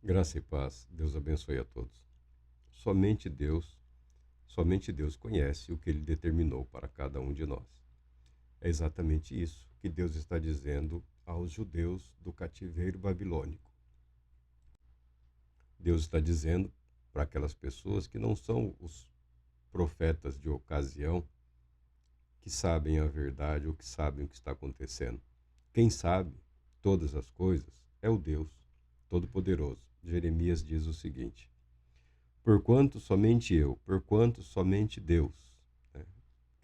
Graça e paz, Deus abençoe a todos. Somente Deus, somente Deus conhece o que Ele determinou para cada um de nós. É exatamente isso que Deus está dizendo aos judeus do cativeiro babilônico. Deus está dizendo para aquelas pessoas que não são os profetas de ocasião, que sabem a verdade ou que sabem o que está acontecendo. Quem sabe todas as coisas é o Deus Todo-Poderoso. Jeremias diz o seguinte: porquanto somente Deus. Né?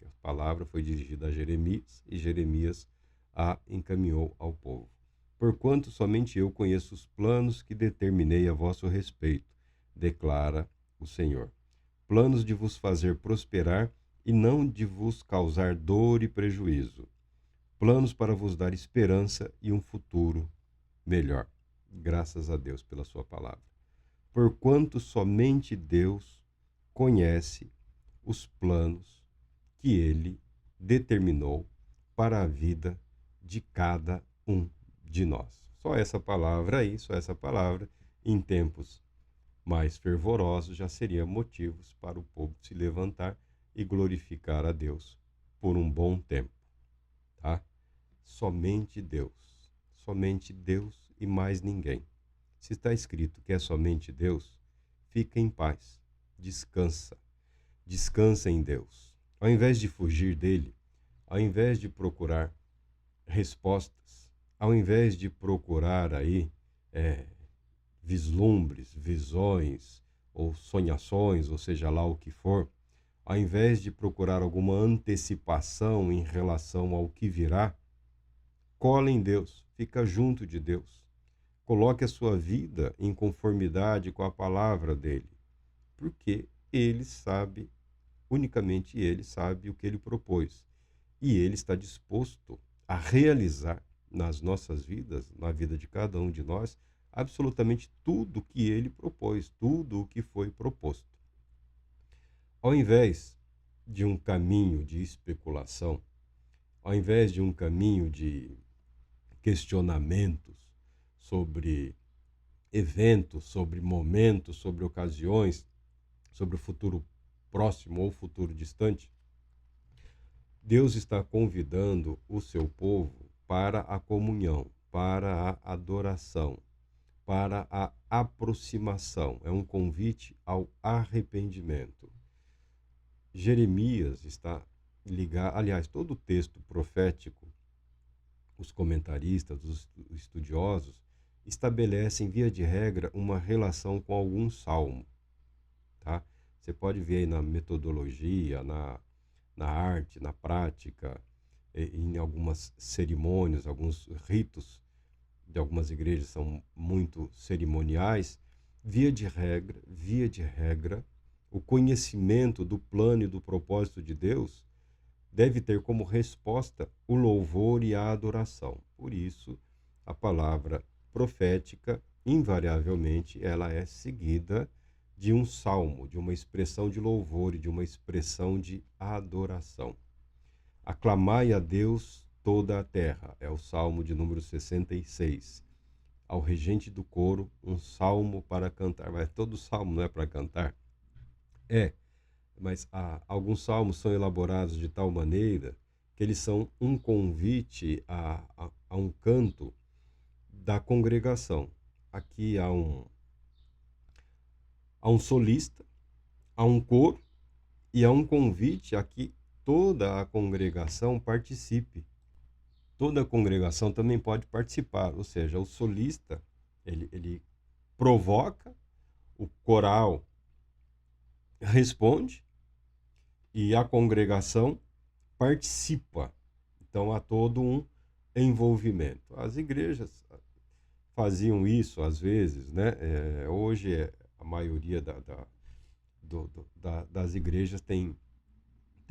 A palavra foi dirigida a Jeremias e Jeremias a encaminhou ao povo. Porquanto somente eu conheço os planos que determinei a vosso respeito, declara o Senhor. Planos de vos fazer prosperar e não de vos causar dor e prejuízo. Planos para vos dar esperança e um futuro melhor. Graças a Deus pela sua palavra. Porquanto somente Deus conhece os planos que ele determinou para a vida de cada um de nós. Só essa palavra aí, só essa palavra, em tempos mais fervorosos, já seria motivos para o povo se levantar e glorificar a Deus por um bom tempo, tá? Somente Deus e mais ninguém. Se está escrito que é somente Deus, fica em paz, descansa em Deus. Ao invés de fugir dele, ao invés de procurar respostas, ao invés de procurar aí é, vislumbres, visões ou sonhações, ou seja lá o que for, ao invés de procurar alguma antecipação em relação ao que virá, cola em Deus, fica junto de Deus. Coloque a sua vida em conformidade com a palavra dele, porque ele sabe, unicamente ele sabe o que ele propôs. E ele está disposto a realizar nas nossas vidas, na vida de cada um de nós, absolutamente tudo o que ele propôs, tudo o que foi proposto. Ao invés de um caminho de especulação, ao invés de um caminho de questionamentos sobre eventos, sobre momentos, sobre ocasiões, sobre o futuro próximo ou futuro distante, Deus está convidando o seu povo para a comunhão, para a adoração, para a aproximação. É um convite ao arrependimento. Jeremias está ligado, aliás, todo o texto profético, os comentaristas, os estudiosos, estabelecem, via de regra, uma relação com algum salmo. Tá? Você pode ver aí na metodologia, na arte, na prática, em algumas cerimônias, alguns ritos de algumas igrejas são muito cerimoniais. Via de regra, o conhecimento do plano e do propósito de Deus deve ter como resposta o louvor e a adoração. Por isso, a palavra profética, invariavelmente, ela é seguida de um salmo, de uma expressão de louvor e de uma expressão de adoração. Aclamai a Deus toda a terra, é o salmo de número 66. Ao regente do coro, um salmo para cantar. Mas todo salmo não é para cantar? É, mas alguns salmos são elaborados de tal maneira que eles são um convite a um canto da congregação. Aqui há um solista, há um coro e há um convite a que toda a congregação participe. Toda a congregação também pode participar, ou seja, o solista, ele provoca, o coral responde e a congregação participa. Então há todo um envolvimento. As igrejas faziam isso às vezes, né? Hoje a maioria das igrejas tem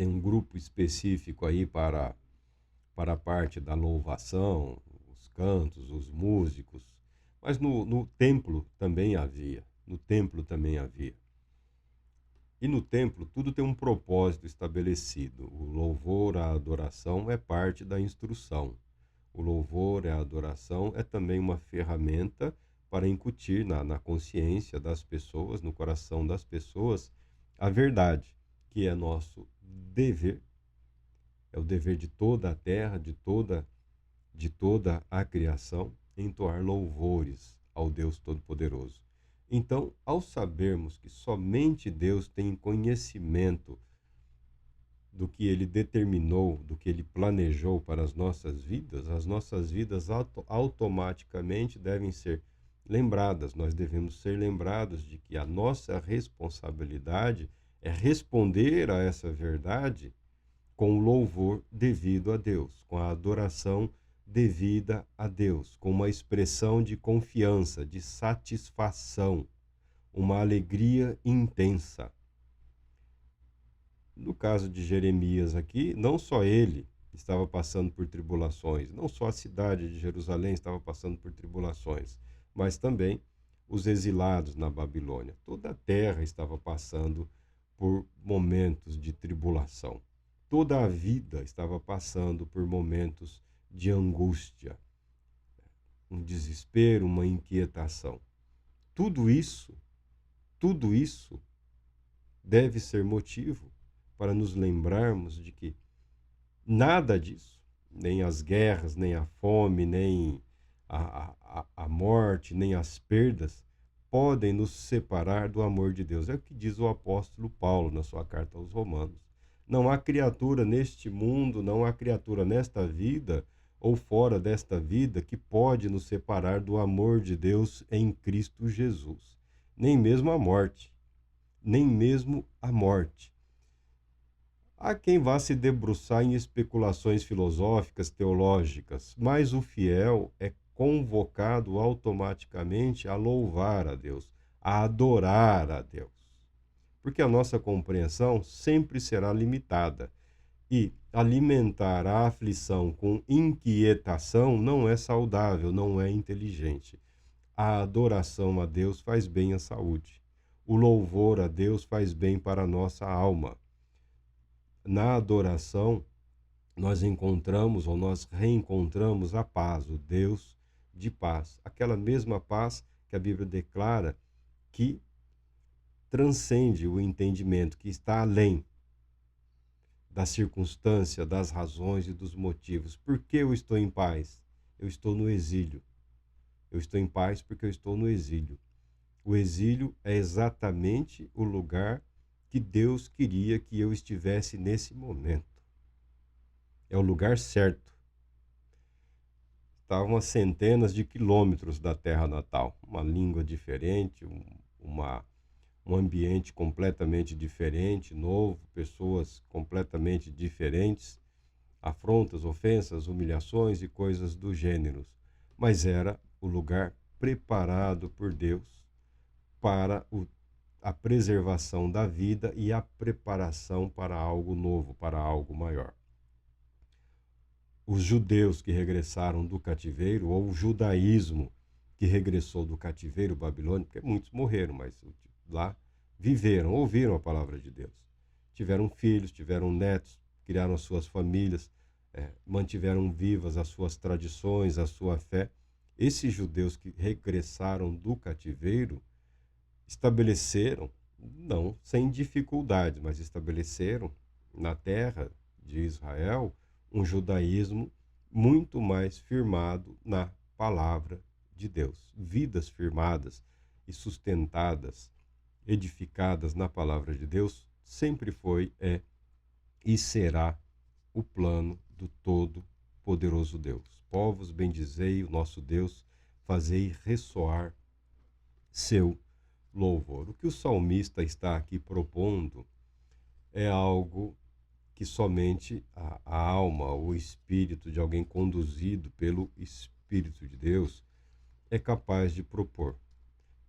um grupo específico aí para a parte da louvação, os cantos, os músicos, mas no templo também havia. No templo também havia. E no templo, tudo tem um propósito estabelecido. O louvor, a adoração é parte da instrução. O louvor, a adoração é também uma ferramenta para incutir na consciência das pessoas, no coração das pessoas, a verdade, que é nosso dever, é o dever de toda a terra, de toda a criação, entoar louvores ao Deus Todo-Poderoso. Então, ao sabermos que somente Deus tem conhecimento do que Ele determinou, do que Ele planejou para as nossas vidas automaticamente devem ser lembradas. Nós devemos ser lembrados de que a nossa responsabilidade é responder a essa verdade com o louvor devido a Deus, com a adoração devida a Deus, com uma expressão de confiança, de satisfação, uma alegria intensa. No caso de Jeremias aqui, não só ele estava passando por tribulações, não só a cidade de Jerusalém estava passando por tribulações, mas também os exilados na Babilônia. Toda a terra estava passando por momentos de tribulação. Toda a vida estava passando por momentos de angústia, um desespero, uma inquietação. Tudo isso deve ser motivo para nos lembrarmos de que nada disso, nem as guerras, nem a fome, nem a morte, nem as perdas, podem nos separar do amor de Deus. É o que diz o apóstolo Paulo na sua carta aos Romanos. Não há criatura neste mundo, não há criatura nesta vida ou fora desta vida que pode nos separar do amor de Deus em Cristo Jesus. Nem mesmo a morte. Nem mesmo a morte. Há quem vá se debruçar em especulações filosóficas, teológicas, mas o fiel é convocado automaticamente a louvar a Deus, a adorar a Deus. Porque a nossa compreensão sempre será limitada. E alimentar a aflição com inquietação não é saudável, não é inteligente. A adoração a Deus faz bem à saúde. O louvor a Deus faz bem para a nossa alma. Na adoração, nós encontramos ou nós reencontramos a paz, o Deus de paz. Aquela mesma paz que a Bíblia declara que transcende o entendimento, que está além da circunstância, das razões e dos motivos. Por que eu estou em paz? Eu estou no exílio. Eu estou em paz porque eu estou no exílio. O exílio é exatamente o lugar que Deus queria que eu estivesse nesse momento. É o lugar certo. Estavam a centenas de quilômetros da terra natal. Uma língua diferente, um ambiente completamente diferente, novo, pessoas completamente diferentes, afrontas, ofensas, humilhações e coisas do gênero. Mas era o lugar preparado por Deus para a preservação da vida e a preparação para algo novo, para algo maior. Os judeus que regressaram do cativeiro, ou o judaísmo que regressou do cativeiro babilônico, porque muitos morreram, mas lá viveram, ouviram a palavra de Deus. Tiveram filhos, tiveram netos, criaram as suas famílias, mantiveram vivas as suas tradições, a sua fé. Esses judeus que regressaram do cativeiro estabeleceram, não sem dificuldades, mas estabeleceram na terra de Israel um judaísmo muito mais firmado na palavra de Deus. Vidas firmadas e sustentadas, edificadas na palavra de Deus, sempre foi, é e será o plano do Todo-Poderoso Deus. Povos, bendizei o nosso Deus, fazei ressoar seu louvor. O que o salmista está aqui propondo é algo que somente a alma, o espírito de alguém conduzido pelo Espírito de Deus é capaz de propor.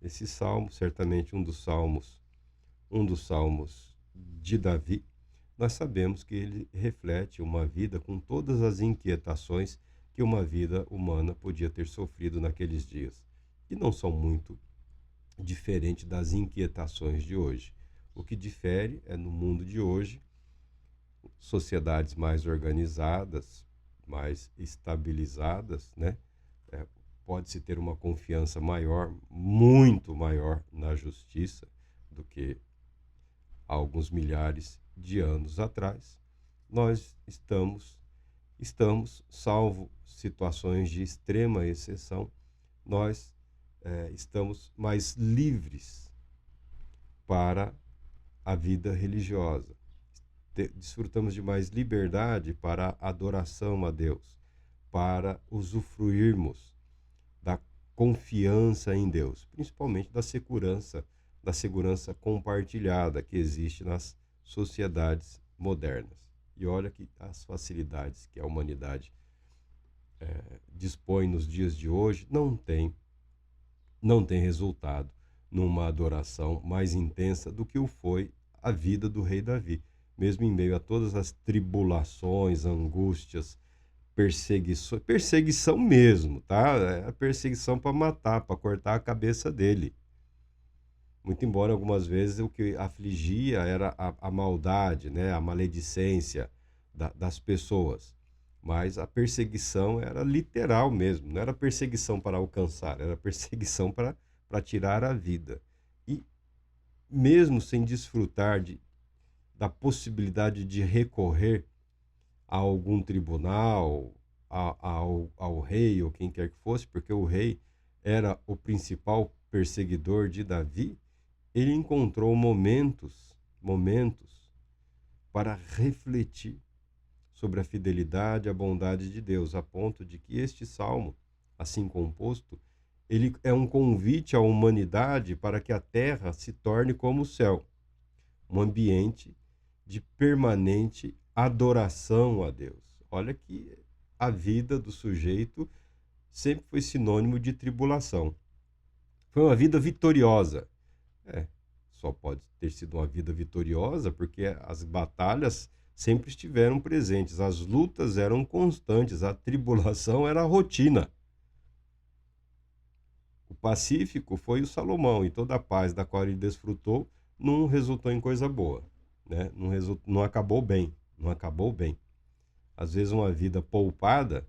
Esse salmo, certamente um dos salmos de Davi, nós sabemos que ele reflete uma vida com todas as inquietações que uma vida humana podia ter sofrido naqueles dias, que não são muito diferentes das inquietações de hoje. O que difere é no mundo de hoje, sociedades mais organizadas, mais estabilizadas, né? pode-se ter uma confiança maior, muito maior na justiça do que há alguns milhares de anos atrás. Nós estamos, salvo situações de extrema exceção, nós estamos mais livres para a vida religiosa. Desfrutamos de mais liberdade para a adoração a Deus, para usufruirmos da confiança em Deus, principalmente da segurança compartilhada que existe nas sociedades modernas. E olha que as facilidades que a humanidade dispõe nos dias de hoje não tem resultado numa adoração mais intensa do que o foi a vida do rei Davi. Mesmo em meio a todas as tribulações, angústias, perseguição mesmo, tá? É a perseguição para matar, para cortar a cabeça dele. Muito embora algumas vezes o que afligia era a maldade, né? A maledicência das pessoas. Mas a perseguição era literal mesmo, não era perseguição para alcançar, era perseguição para tirar a vida. E mesmo sem desfrutar da possibilidade de recorrer a algum tribunal, ao rei ou quem quer que fosse, porque o rei era o principal perseguidor de Davi, ele encontrou momentos para refletir sobre a fidelidade e a bondade de Deus, a ponto de que este salmo, assim composto, ele é um convite à humanidade para que a terra se torne como o céu, um ambiente de permanente adoração a Deus. Olha que a vida do sujeito sempre foi sinônimo de tribulação. Foi uma vida vitoriosa. Só pode ter sido uma vida vitoriosa porque as batalhas sempre estiveram presentes, as lutas eram constantes, a tribulação era a rotina. O pacífico foi o Salomão, e toda a paz da qual ele desfrutou não resultou em coisa boa, né? Não acabou bem, não acabou bem. Às vezes uma vida poupada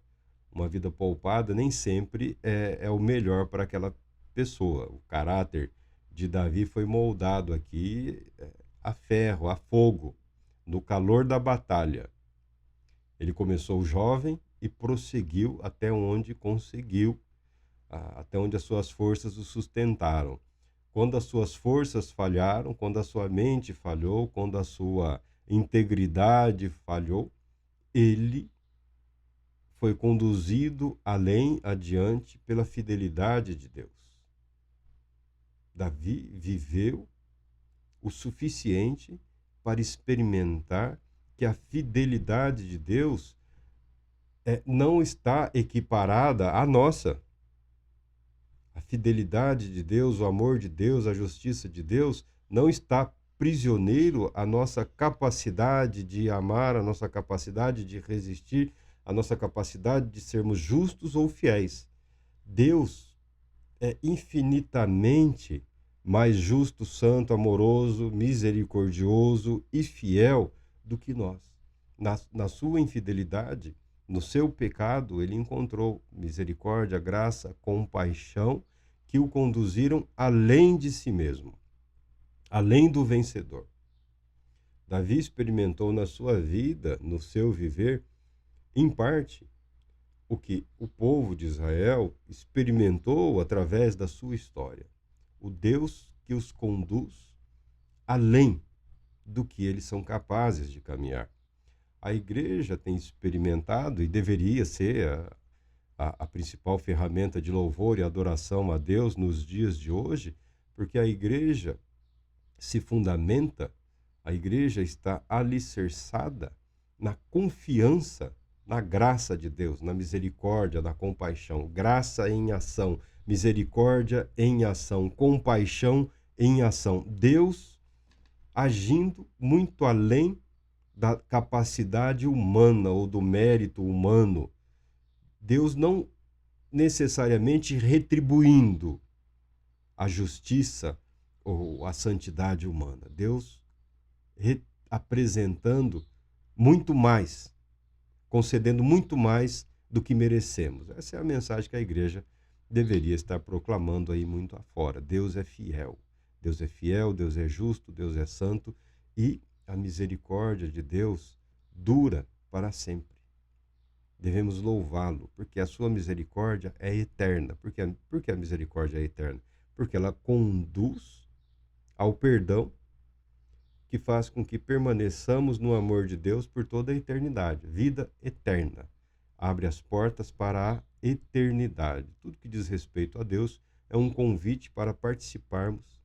nem sempre é o melhor para aquela pessoa. O caráter de Davi foi moldado aqui a ferro, a fogo, no calor da batalha. Ele começou jovem e prosseguiu até onde conseguiu, até onde as suas forças o sustentaram. Quando as suas forças falharam, quando a sua mente falhou, quando a sua integridade falhou, ele foi conduzido adiante pela fidelidade de Deus. Davi viveu o suficiente para experimentar que a fidelidade de Deus não está equiparada à nossa. A fidelidade de Deus, o amor de Deus, a justiça de Deus não está prisioneiro à nossa capacidade de amar, à nossa capacidade de resistir, à nossa capacidade de sermos justos ou fiéis. Deus é infinitamente mais justo, santo, amoroso, misericordioso e fiel do que nós. Na sua infidelidade, no seu pecado, ele encontrou misericórdia, graça, compaixão, que o conduziram além de si mesmo, além do vencedor. Davi experimentou na sua vida, no seu viver, em parte, o que o povo de Israel experimentou através da sua história. O Deus que os conduz além do que eles são capazes de caminhar. A igreja tem experimentado, e deveria ser a principal ferramenta de louvor e adoração a Deus nos dias de hoje, porque a igreja se fundamenta, a igreja está alicerçada na confiança, na graça de Deus, na misericórdia, na compaixão. Graça em ação, misericórdia em ação, compaixão em ação. Deus agindo muito além da capacidade humana ou do mérito humano. Deus não necessariamente retribuindo a justiça ou a santidade humana. Deus apresentando muito mais, concedendo muito mais do que merecemos. Essa é a mensagem que a igreja deveria estar proclamando aí muito afora. Deus é fiel. Deus é fiel, Deus é justo, Deus é santo e a misericórdia de Deus dura para sempre. Devemos louvá-lo, porque a sua misericórdia é eterna. Por que a misericórdia é eterna? Porque ela conduz ao perdão que faz com que permaneçamos no amor de Deus por toda a eternidade. Vida eterna. Abre as portas para a eternidade. Tudo que diz respeito a Deus é um convite para participarmos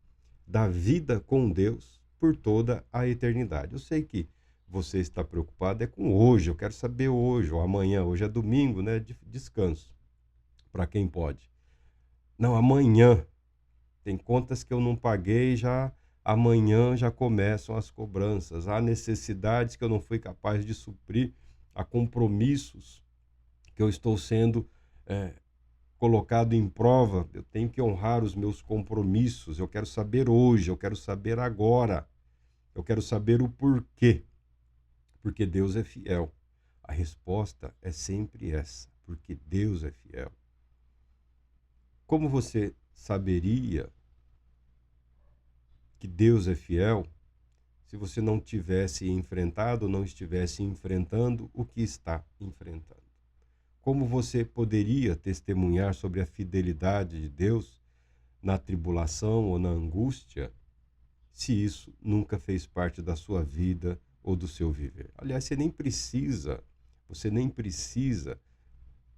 da vida com Deus por toda a eternidade. Eu sei que você está preocupado é com hoje, eu quero saber hoje ou amanhã. Hoje é domingo, né? Descanso, para quem pode. Não, amanhã. Tem contas que eu não paguei, já amanhã já começam as cobranças. Há necessidades que eu não fui capaz de suprir, há compromissos que eu estou sendo colocado em prova. Eu tenho que honrar os meus compromissos. Eu quero saber hoje, eu quero saber agora. Eu quero saber o porquê. Porque Deus é fiel. A resposta é sempre essa, porque Deus é fiel. Como você saberia que Deus é fiel se você não tivesse enfrentado, não estivesse enfrentando o que está enfrentando? Como você poderia testemunhar sobre a fidelidade de Deus na tribulação ou na angústia, se isso nunca fez parte da sua vida ou do seu viver? Aliás, você nem precisa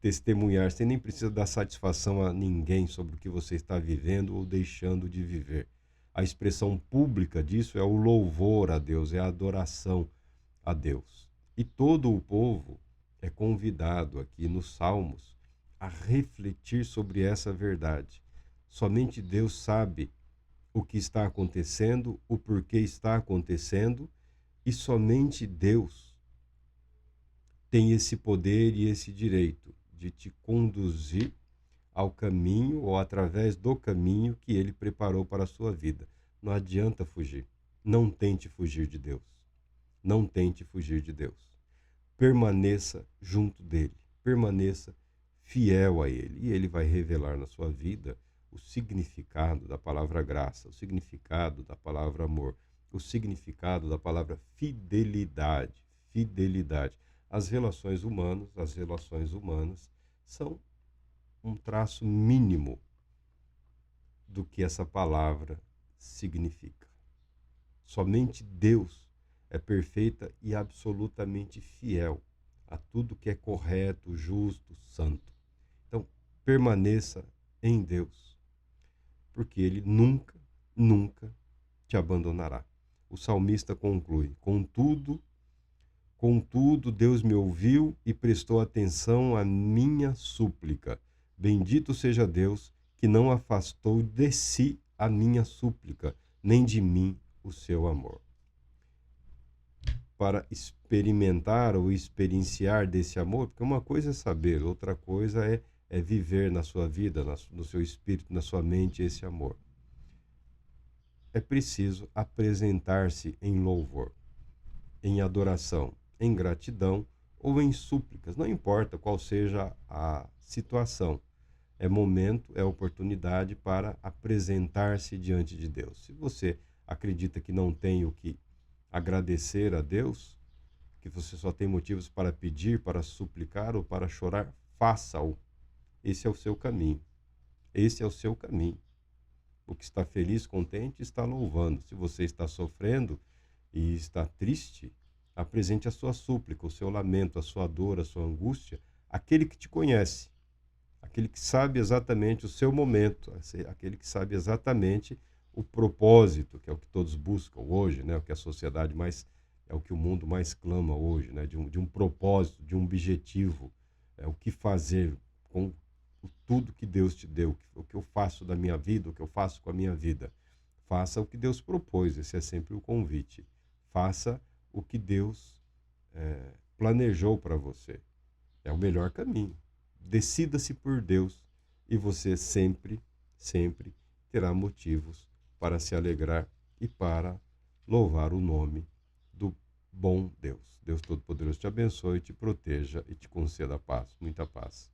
testemunhar, você nem precisa dar satisfação a ninguém sobre o que você está vivendo ou deixando de viver. A expressão pública disso é o louvor a Deus, é a adoração a Deus. E todo o povo é convidado aqui nos Salmos a refletir sobre essa verdade. Somente Deus sabe o que está acontecendo, o porquê está acontecendo, e somente Deus tem esse poder e esse direito de te conduzir ao caminho ou através do caminho que ele preparou para a sua vida. Não adianta fugir. Não tente fugir de Deus. Não tente fugir de Deus. Permaneça junto dele. Permaneça fiel a ele. E ele vai revelar na sua vida o significado da palavra graça, o significado da palavra amor, o significado da palavra fidelidade. Fidelidade. As relações humanas são um traço mínimo do que essa palavra significa. Somente Deus é perfeita e absolutamente fiel a tudo que é correto, justo, santo. Então, permaneça em Deus, porque Ele nunca, nunca te abandonará. O salmista conclui: Contudo, Deus me ouviu e prestou atenção à minha súplica. Bendito seja Deus, que não afastou de si a minha súplica, nem de mim o seu amor. Para experimentar ou experienciar desse amor, porque uma coisa é saber, outra coisa é viver na sua vida, no seu espírito, na sua mente esse amor. É preciso apresentar-se em louvor, em adoração, em gratidão ou em súplicas, não importa qual seja a situação. É momento, é oportunidade para apresentar-se diante de Deus. Se você acredita que não tem o que agradecer a Deus, que você só tem motivos para pedir, para suplicar ou para chorar, faça-o. Esse é o seu caminho. Esse é o seu caminho. O que está feliz, contente, está louvando. Se você está sofrendo e está triste, apresente a sua súplica, o seu lamento, a sua dor, a sua angústia, àquele que te conhece, aquele que sabe exatamente o seu momento, aquele que sabe exatamente o propósito, que é o que todos buscam hoje, né? O que a sociedade mais, é o que o mundo mais clama hoje, né? De um propósito, de um objetivo, o que fazer com tudo que Deus te deu, o que eu faço da minha vida, o que eu faço com a minha vida. Faça o que Deus propôs, esse é sempre o convite. Faça o que Deus planejou para você. É o melhor caminho. Decida-se por Deus e você sempre, sempre terá motivos para se alegrar e para louvar o nome do bom Deus. Deus Todo-Poderoso te abençoe, te proteja e te conceda paz, muita paz.